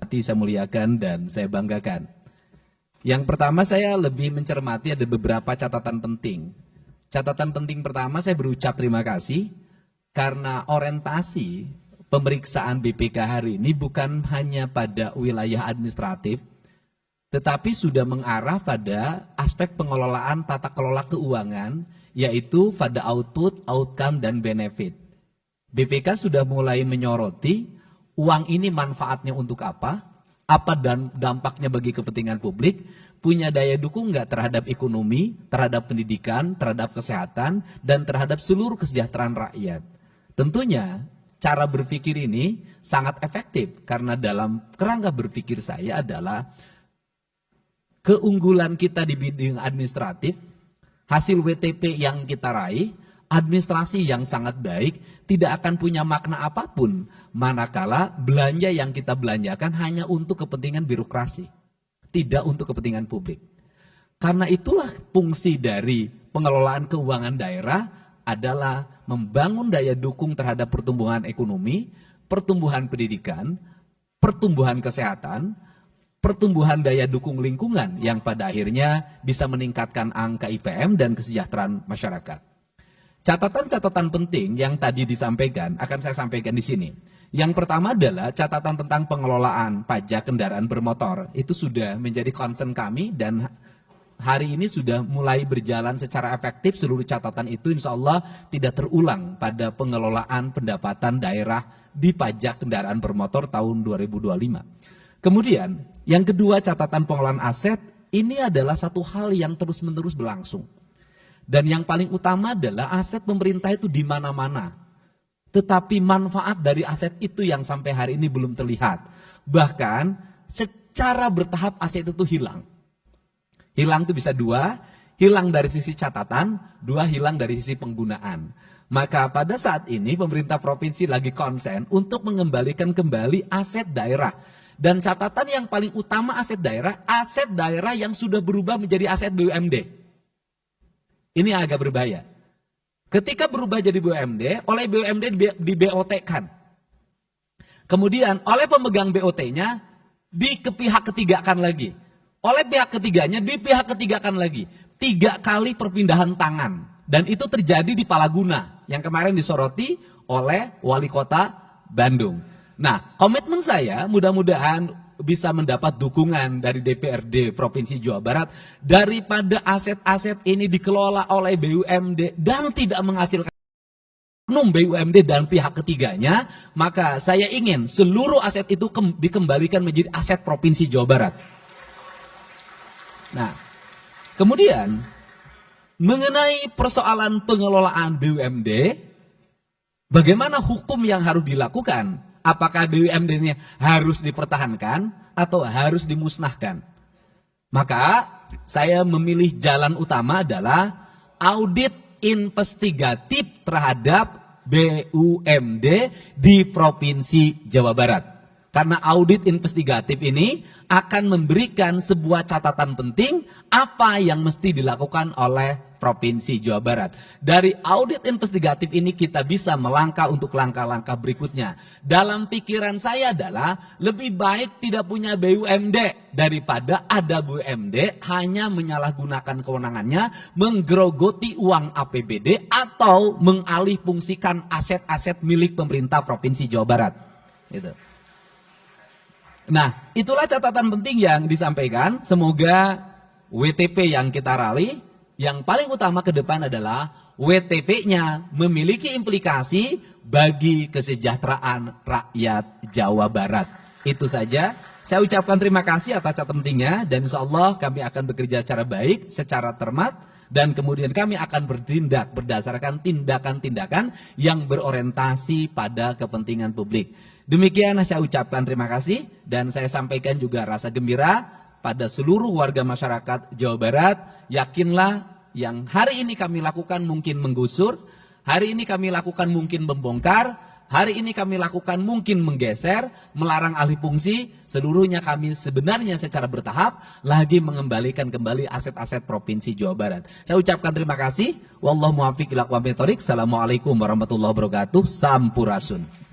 hormati, saya muliakan, dan saya banggakan. Yang pertama, saya lebih mencermati ada beberapa catatan penting. Catatan penting pertama, saya berucap terima kasih karena orientasi pemeriksaan BPK hari ini bukan hanya pada wilayah administratif, tetapi sudah mengarah pada aspek pengelolaan tata kelola keuangan, yaitu pada output, outcome, dan benefit. BPK sudah mulai menyoroti uang ini manfaatnya untuk apa dan dampaknya bagi kepentingan publik, punya daya dukung nggak terhadap ekonomi, terhadap pendidikan, terhadap kesehatan, dan terhadap seluruh kesejahteraan rakyat. Tentunya cara berpikir ini sangat efektif karena dalam kerangka berpikir saya adalah keunggulan kita di bidang administratif, hasil WTP yang kita raih, administrasi yang sangat baik, tidak akan punya makna apapun manakala belanja yang kita belanjakan hanya untuk kepentingan birokrasi, tidak untuk kepentingan publik. Karena itulah fungsi dari pengelolaan keuangan daerah adalah membangun daya dukung terhadap pertumbuhan ekonomi, pertumbuhan pendidikan, pertumbuhan kesehatan, pertumbuhan daya dukung lingkungan yang pada akhirnya bisa meningkatkan angka IPM dan kesejahteraan masyarakat. Catatan-catatan penting yang tadi disampaikan akan saya sampaikan di sini. Yang pertama adalah catatan tentang pengelolaan pajak kendaraan bermotor. Itu sudah menjadi concern kami dan hari ini sudah mulai berjalan secara efektif. Seluruh catatan itu insya Allah tidak terulang pada pengelolaan pendapatan daerah di pajak kendaraan bermotor tahun 2025. Kemudian yang kedua, catatan pengelolaan aset ini adalah satu hal yang terus-menerus berlangsung. Dan yang paling utama adalah aset pemerintah itu di mana-mana. Tetapi manfaat dari aset itu yang sampai hari ini belum terlihat. Bahkan secara bertahap aset itu hilang. Hilang itu bisa dua, hilang dari sisi catatan, dua hilang dari sisi penggunaan. Maka pada saat ini pemerintah provinsi lagi konsen untuk mengembalikan kembali aset daerah. Dan catatan yang paling utama aset daerah yang sudah berubah menjadi aset BUMD. Ini agak berbahaya. Ketika berubah jadi BUMD, oleh BUMD di BOT-kan. Kemudian oleh pemegang BOT-nya di pihak ketigakan lagi. Oleh pihak ketiganya di pihak ketigakan lagi. 3 kali perpindahan tangan. Dan itu terjadi di Palaguna yang kemarin disoroti oleh Wali Kota Bandung. Nah, komitmen saya mudah-mudahan bisa mendapat dukungan dari DPRD Provinsi Jawa Barat daripada aset-aset ini dikelola oleh BUMD dan tidak menghasilkan oknum BUMD dan pihak ketiganya, maka saya ingin seluruh aset itu dikembalikan menjadi aset Provinsi Jawa Barat. Nah, kemudian mengenai persoalan pengelolaan BUMD, bagaimana hukum yang harus dilakukan? Apakah BUMD ini harus dipertahankan atau harus dimusnahkan? Maka saya memilih jalan utama adalah audit investigatif terhadap BUMD di Provinsi Jawa Barat. Karena audit investigatif ini akan memberikan sebuah catatan penting apa yang mesti dilakukan oleh Provinsi Jawa Barat. Dari audit investigatif ini kita bisa melangkah untuk langkah-langkah berikutnya. Dalam pikiran saya adalah lebih baik tidak punya BUMD daripada ada BUMD hanya menyalahgunakan kewenangannya, menggerogoti uang APBD atau mengalihfungsikan aset-aset milik pemerintah Provinsi Jawa Barat. Gitu. Nah, itulah catatan penting yang disampaikan. Semoga WTP yang kita raih, yang paling utama ke depan adalah WTP-nya memiliki implikasi bagi kesejahteraan rakyat Jawa Barat. Itu saja. Saya ucapkan terima kasih atas catatan pentingnya dan insya Allah kami akan bekerja secara baik, secara cermat, dan kemudian kami akan bertindak berdasarkan tindakan-tindakan yang berorientasi pada kepentingan publik. Demikian saya ucapkan terima kasih dan saya sampaikan juga rasa gembira pada seluruh warga masyarakat Jawa Barat. Yakinlah yang hari ini kami lakukan mungkin menggusur, hari ini kami lakukan mungkin membongkar, hari ini kami lakukan mungkin menggeser, melarang alih fungsi, seluruhnya kami sebenarnya secara bertahap lagi mengembalikan kembali aset-aset Provinsi Jawa Barat. Saya ucapkan terima kasih. Wallahu muwaffiq ila aqwamit thoriq. Assalamualaikum warahmatullahi wabarakatuh. Sampurasun.